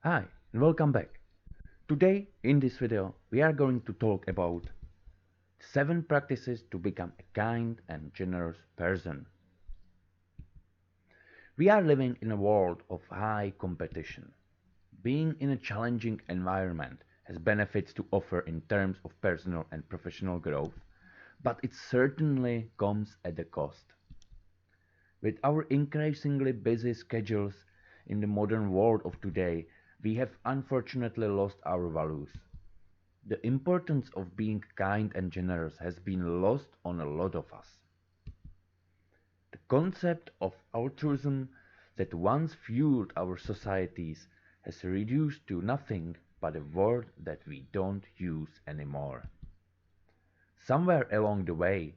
Hi and welcome back. Today in this video we are going to talk about 7 practices to become a kind and generous person. We are living in a world of high competition. Being in a challenging environment has benefits to offer in terms of personal and professional growth, but it certainly comes at a cost. With our increasingly busy schedules in the modern world of today, we have unfortunately lost our values. The importance of being kind and generous has been lost on a lot of us. The concept of altruism that once fueled our societies has reduced to nothing but a word that we don't use anymore. Somewhere along the way,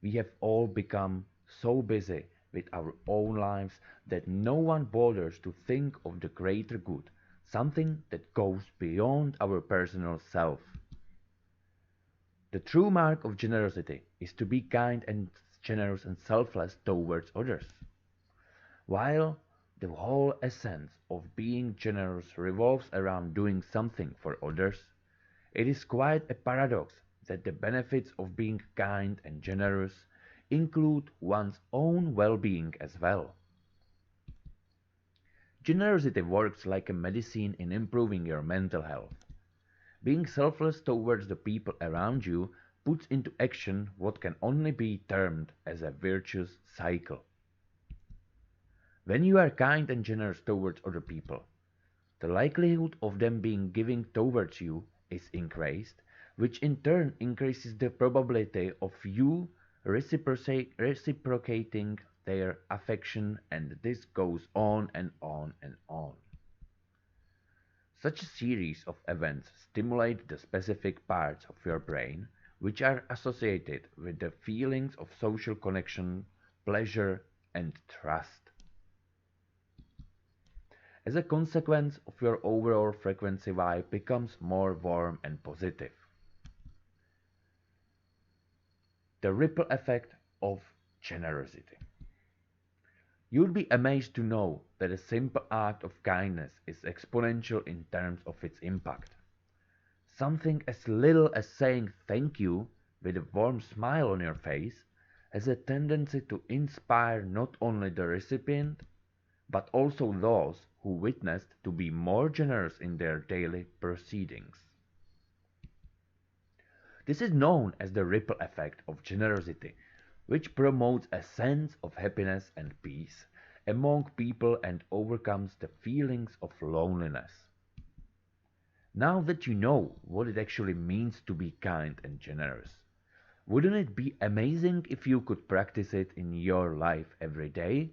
we have all become so busy with our own lives that no one bothers to think of the greater good, something that goes beyond our personal self. The true mark of generosity is to be kind and generous and selfless towards others. While the whole essence of being generous revolves around doing something for others, it is quite a paradox that the benefits of being kind and generous include one's own well-being as well. Generosity works like a medicine in improving your mental health. Being selfless towards the people around you puts into action what can only be termed as a virtuous cycle. When you are kind and generous towards other people, the likelihood of them being giving towards you is increased, which in turn increases the probability of you reciprocating their affection, and this goes on and on and on. Such a series of events stimulate the specific parts of your brain which are associated with the feelings of social connection, pleasure, and trust. As a consequence of your overall frequency vibe becomes more warm and positive. The ripple effect of generosity. You'd be amazed to know that a simple act of kindness is exponential in terms of its impact. Something as little as saying thank you with a warm smile on your face has a tendency to inspire not only the recipient, but also those who witnessed to be more generous in their daily proceedings. This is known as the ripple effect of generosity, which promotes a sense of happiness and peace among people and overcomes the feelings of loneliness. Now that you know what it actually means to be kind and generous, wouldn't it be amazing if you could practice it in your life every day?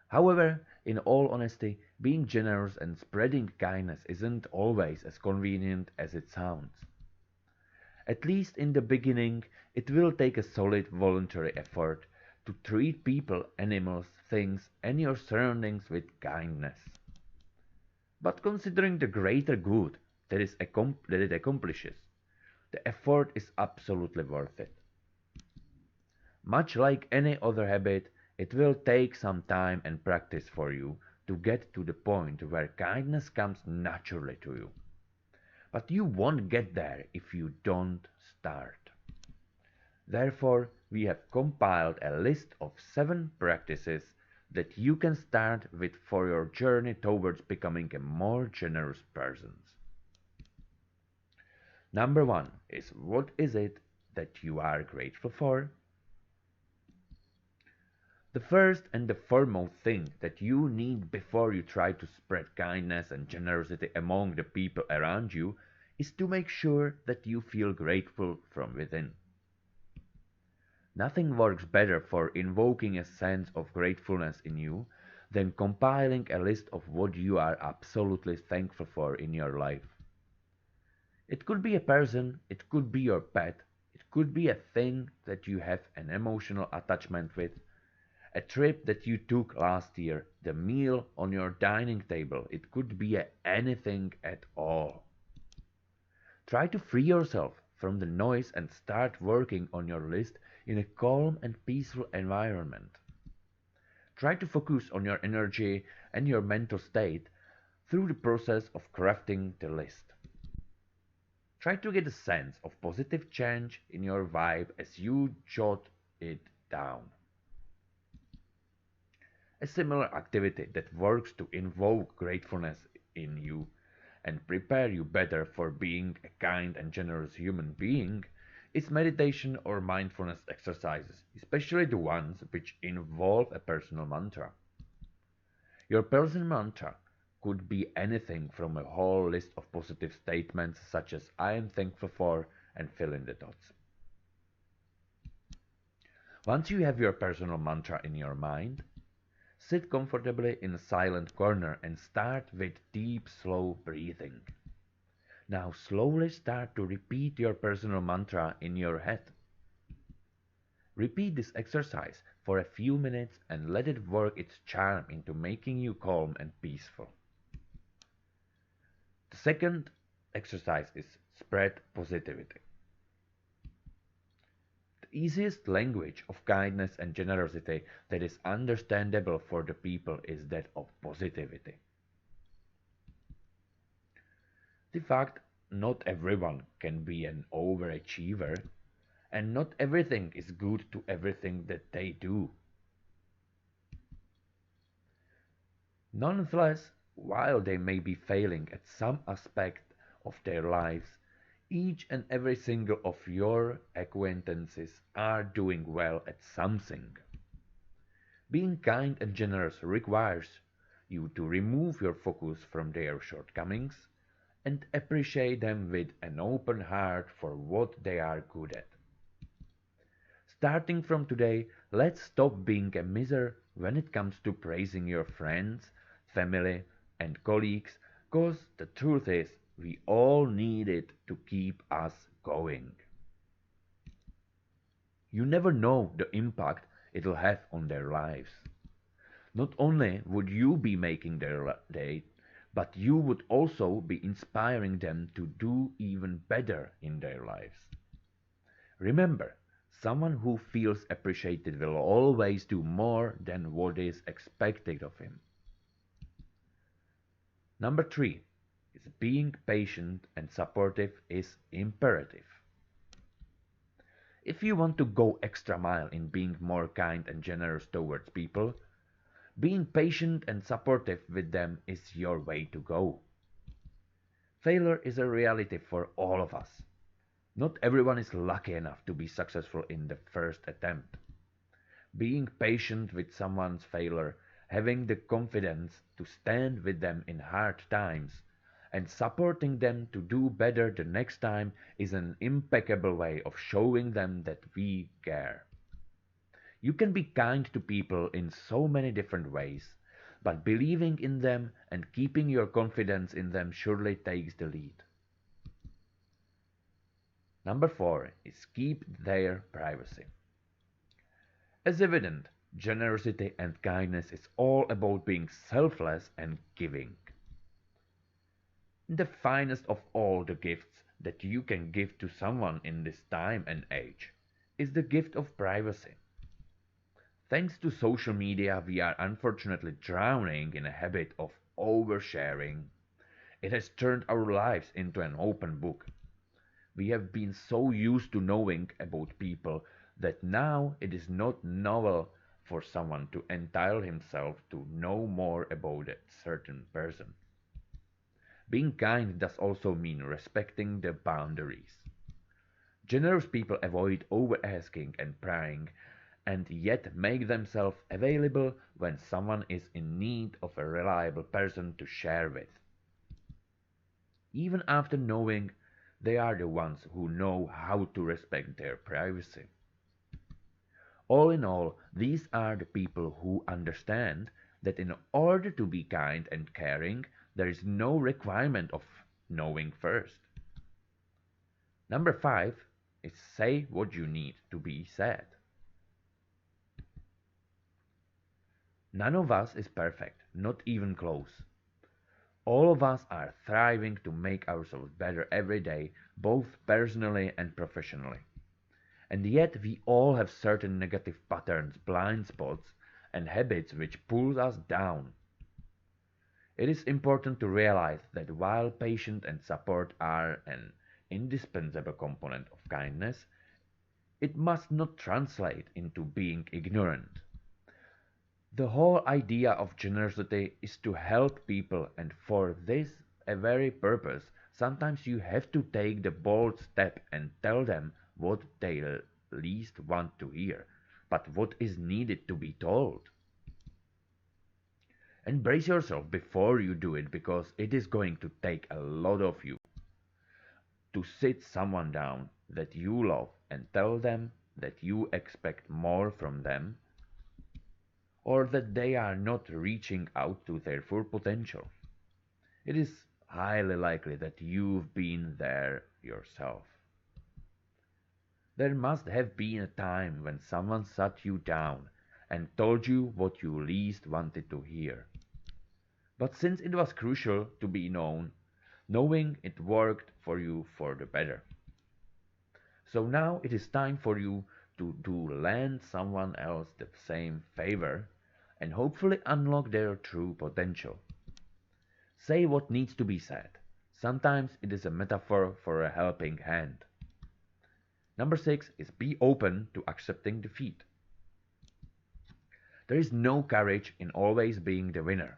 However, in all honesty, being generous and spreading kindness isn't always as convenient as it sounds. At least in the beginning, it will take a solid voluntary effort to treat people, animals, things, and your surroundings with kindness. But considering the greater good that it accomplishes, the effort is absolutely worth it. Much like any other habit, it will take some time and practice for you to get to the point where kindness comes naturally to you. But you won't get there if you don't start. Therefore, we have compiled a list of 7 practices that you can start with for your journey towards becoming a more generous person. Number 1 is, what is it that you are grateful for? The first and the foremost thing that you need before you try to spread kindness and generosity among the people around you is to make sure that you feel grateful from within. Nothing works better for invoking a sense of gratefulness in you than compiling a list of what you are absolutely thankful for in your life. It could be a person, it could be your pet, it could be a thing that you have an emotional attachment with, a trip that you took last year, the meal on your dining table, it could be anything at all. Try to free yourself from the noise and start working on your list in a calm and peaceful environment. Try to focus on your energy and your mental state through the process of crafting the list. Try to get a sense of positive change in your vibe as you jot it down. A similar activity that works to invoke gratefulness in you and prepare you better for being a kind and generous human being is meditation or mindfulness exercises, especially the ones which involve a personal mantra. Your personal mantra could be anything from a whole list of positive statements such as I am thankful for and fill in the dots. Once you have your personal mantra in your mind, sit comfortably in a silent corner and start with deep, slow breathing. Now slowly start to repeat your personal mantra in your head. Repeat this exercise for a few minutes and let it work its charm into making you calm and peaceful. The second exercise is spread positivity. The easiest language of kindness and generosity that is understandable for the people is that of positivity. The fact not everyone can be an overachiever and not everything is good to everything that they do. Nonetheless, while they may be failing at some aspect of their lives, each and every single of your acquaintances are doing well at something. Being kind and generous requires you to remove your focus from their shortcomings and appreciate them with an open heart for what they are good at. Starting from today, let's stop being a miser when it comes to praising your friends, family, and colleagues, because the truth is, we all need it to keep us going. You never know the impact it'll have on their lives. Not only would you be making their day, but you would also be inspiring them to do even better in their lives. Remember, someone who feels appreciated will always do more than what is expected of him. Number 3 is being patient and supportive is imperative. If you want to go extra mile in being more kind and generous towards people, being patient and supportive with them is your way to go. Failure is a reality for all of us. Not everyone is lucky enough to be successful in the first attempt. Being patient with someone's failure, having the confidence to stand with them in hard times, and supporting them to do better the next time is an impeccable way of showing them that we care. You can be kind to people in so many different ways, but believing in them and keeping your confidence in them surely takes the lead. Number 4 is keep their privacy. As evident, generosity and kindness is all about being selfless and giving. The finest of all the gifts that you can give to someone in this time and age is the gift of privacy. Thanks to social media, we are unfortunately drowning in a habit of oversharing. It has turned our lives into an open book. We have been so used to knowing about people that now it is not novel for someone to entitle himself to know more about a certain person. Being kind does also mean respecting the boundaries. Generous people avoid over-asking and prying and yet make themselves available when someone is in need of a reliable person to share with. Even after knowing, they are the ones who know how to respect their privacy. All in all, these are the people who understand that in order to be kind and caring, there is no requirement of knowing first. Number 5 is say what you need to be said. None of us is perfect, not even close. All of us are thriving to make ourselves better every day, both personally and professionally. And yet we all have certain negative patterns, blind spots, and habits which pull us down. It is important to realize that while patience and support are an indispensable component of kindness, it must not translate into being ignorant. The whole idea of generosity is to help people, and for this a very purpose, sometimes you have to take the bold step and tell them what they least want to hear, but what is needed to be told. And brace yourself before you do it because it is going to take a lot of you to sit someone down that you love and tell them that you expect more from them or that they are not reaching out to their full potential. It is highly likely that you've been there yourself. There must have been a time when someone sat you down and told you what you least wanted to hear. But since it was crucial to be known, knowing it worked for you for the better. So now it is time for you to lend someone else the same favor and hopefully unlock their true potential. Say what needs to be said. Sometimes it is a metaphor for a helping hand. Number 6 is be open to accepting defeat. There is no courage in always being the winner.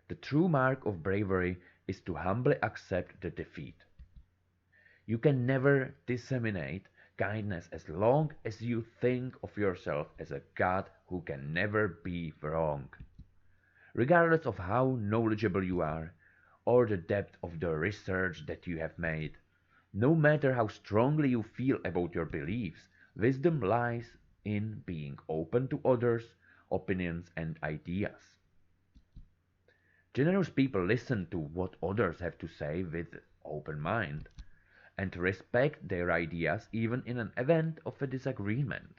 The true mark of bravery is to humbly accept the defeat. You can never disseminate kindness as long as you think of yourself as a God who can never be wrong. Regardless of how knowledgeable you are, or the depth of the research that you have made, no matter how strongly you feel about your beliefs, wisdom lies in being open to others' opinions and ideas. Generous people listen to what others have to say with open mind and respect their ideas even in an event of a disagreement.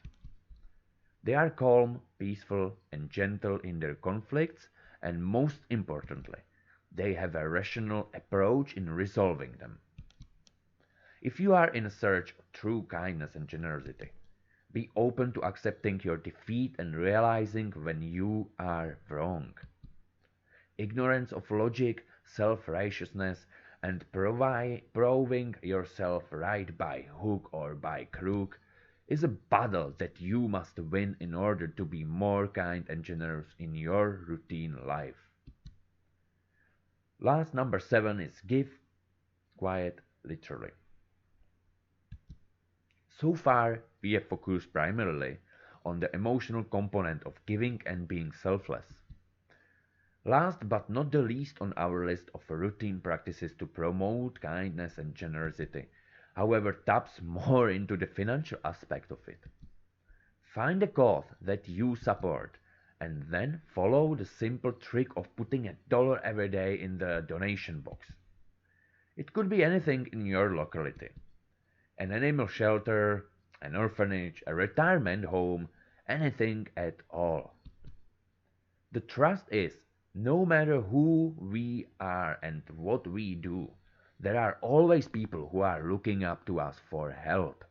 They are calm, peaceful, and gentle in their conflicts, and most importantly, they have a rational approach in resolving them. If you are in search of true kindness and generosity, be open to accepting your defeat and realizing when you are wrong. Ignorance of logic, self-righteousness, and proving yourself right by hook or by crook is a battle that you must win in order to be more kind and generous in your routine life. Last, number 7 is give quiet literally. So far, we have focused primarily on the emotional component of giving and being selfless. Last but not the least on our list of routine practices to promote kindness and generosity, however, taps more into the financial aspect of it. Find a cause that you support and then follow the simple trick of putting $1 every day in the donation box. It could be anything in your locality: an animal shelter, an orphanage, a retirement home, anything at all. The trust is, no matter who we are and what we do, there are always people who are looking up to us for help.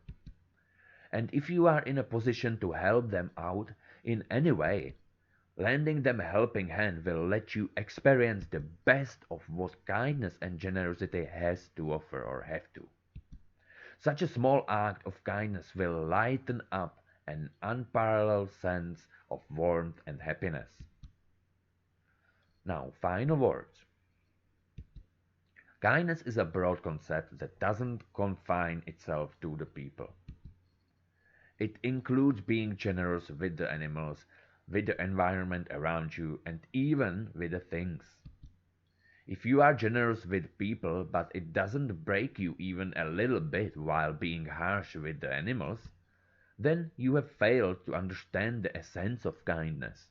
And if you are in a position to help them out in any way, lending them a helping hand will let you experience the best of what kindness and generosity has to offer or have to. Such a small act of kindness will lighten up an unparalleled sense of warmth and happiness. Now, final words. Kindness is a broad concept that doesn't confine itself to the people. It includes being generous with the animals, with the environment around you, and even with the things. If you are generous with people but it doesn't break you even a little bit while being harsh with the animals, then you have failed to understand the essence of kindness.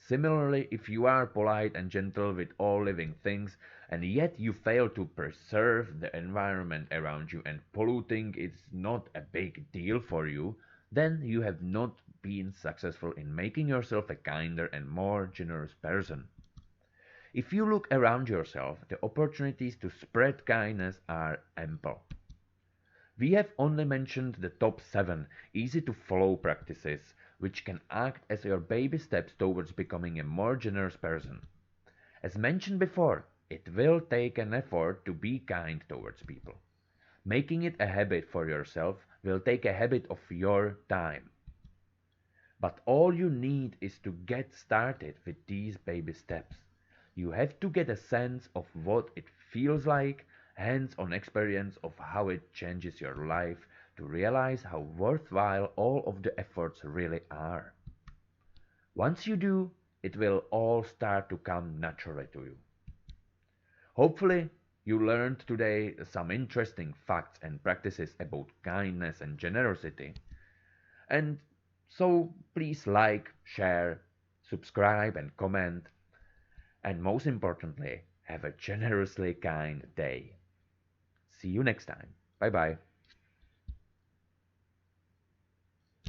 Similarly, if you are polite and gentle with all living things, and yet you fail to preserve the environment around you and polluting is not a big deal for you, then you have not been successful in making yourself a kinder and more generous person. If you look around yourself, the opportunities to spread kindness are ample. We have only mentioned the top 7 easy to follow practices which can act as your baby steps towards becoming a more generous person. As mentioned before, it will take an effort to be kind towards people. Making it a habit for yourself will take a habit of your time. But all you need is to get started with these baby steps. You have to get a sense of what it feels like, hands-on experience of how it changes your life to realize how worthwhile all of the efforts really are. Once you do, it will all start to come naturally to you. Hopefully, you learned today some interesting facts and practices about kindness and generosity. And so please like, share, subscribe, and comment. And most importantly, have a generously kind day. See you next time. Bye bye.